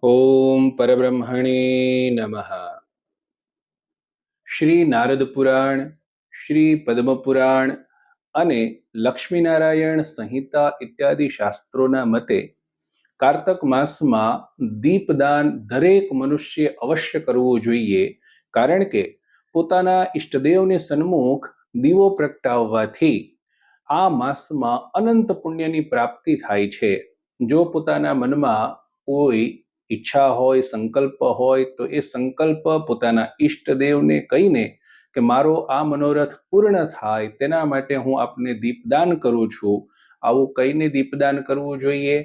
ओम परब्रह्मणे नमः। શ્રી નારદ પુરાણ, શ્રી પદ્મ પુરાણ અને લક્ષ્મીનારાયણ સંહિતા ઇત્યાદિ શાસ્ત્રોના મતે કારતક માસમાં દીપદાન દરેક મનુષ્ય અવશ્ય કરવું જોઈએ, કારણ કે પોતાના ઈષ્ટદેવને સન્મુખ દીવો પ્રગટાવવાથી આ માસમાં અનંત પુણ્યની પ્રાપ્તિ થાય છે. જો પોતાના મનમાં કોઈ ઈચ્છા હોય, સંકલ્પ હોય, તો એ સંકલ્પ પોતાના ઈષ્ટદેવને કહીને કે મારો આ મનોરથ પૂર્ણ થાય તેના માટે હું આપને દીપદાન કરું છું, આવું કહીને દીપદાન કરવું જોઈએ.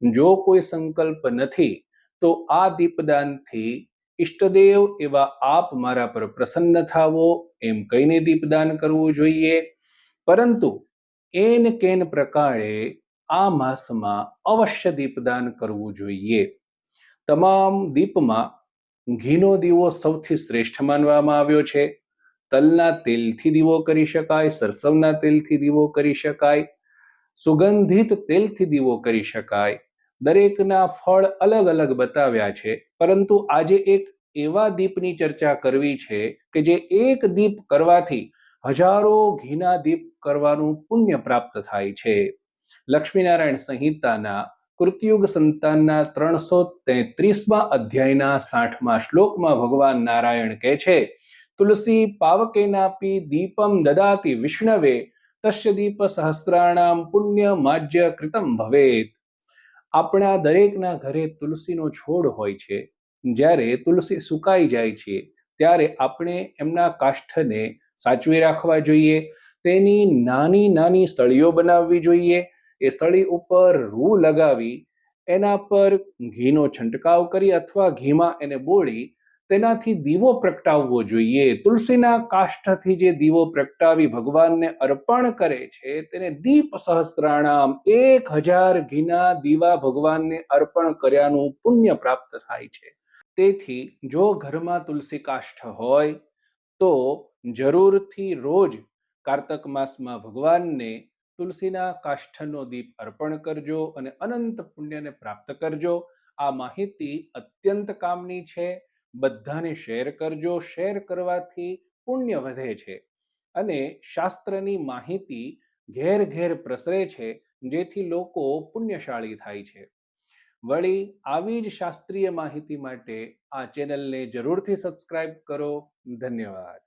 જો કોઈ સંકલ્પ નથી તો આ દીપદાનથી ઈષ્ટદેવ એવા આપ મારા પર પ્રસન્ન થાવો એમ કહીને દીપદાન કરવું જોઈએ. પરંતુ એન કેન પ્રકારે આ માસમાં અવશ્ય દીપદાન કરવું જોઈએ. તમામ દીપમાં ઘીનો દીવો સૌથી શ્રેષ્ઠ માનવામાં આવ્યો છે. તલના તેલથી દીવો કરી શકાય, સરસવના તેલથી દીવો કરી શકાય, સુગંધિત તેલથી દીવો કરી શકાય. દરેકના ફળ અલગ અલગ બતાવ્યા છે, પરંતુ આજે એક એવા દીપની ચર્ચા કરવી છે કે જે એક દીપ કરવાથી હજારો ઘીના દીપ કરવાનું પુણ્ય પ્રાપ્ત થાય છે. લક્ષ્મીનારાયણ સંહિતાના કૃતયુગ સંતાનના 333મા અધ્યાયના 60મા શ્લોકમાં ભગવાન નારાયણ કહે છે, તુલસી પાવકેનાપી દીપમ દદાતિ વિષ્ણવે તસ્ય દીપ સહસ્રાણામ પુણ્ય માજ્ય કૃતમ ભવેત. આપણા દરેકના ઘરે તુલસીનો છોડ હોય છે. જ્યારે તુલસી સુકાઈ જાય છે ત્યારે આપણે એમના કાષ્ઠને સાચવી રાખવા જોઈએ. તેની નાની નાની સળીઓ બનાવવી જોઈએ. એ સળી ઉપર રૂ લગાવી એના પર ઘીનો છંટકાવ કરી અથવા ઘીમાં એને બોળી તેનાથી દીવો પ્રગટાવવો જોઈએ. તુલસીના કાષ્ઠથી જે દીવો પ્રગટાવી ભગવાનને અર્પણ કરે છે તેને દીપ સહસ્રાણામ 1000 ઘીના દીવા ભગવાનને અર્પણ કર્યાનું પુણ્ય પ્રાપ્ત થાય છે. તેથી જો ઘરમાં તુલસી કાષ્ઠ હોય તો જરૂરથી રોજ કારતક માસમાં ભગવાનને તુલસીના કાષ્ઠનો દીપ અર્પણ કરજો અને અનંત પુણ્યને પ્રાપ્ત કરજો. આ માહિતી અત્યંત કામની છે. બધાને શેર કરજો. શેર કરવાથી પુણ્ય વધે છે અને શાસ્ત્રની માહિતી ઘેર ઘેર પ્રસરે છે, જેથી લોકો પુણ્યશાળી થાય છે. વળી આવી જ શાસ્ત્રીય માહિતી માટે આ ચેનલને જરૂરથી સબસ્ક્રાઇબ કરો. ધન્યવાદ.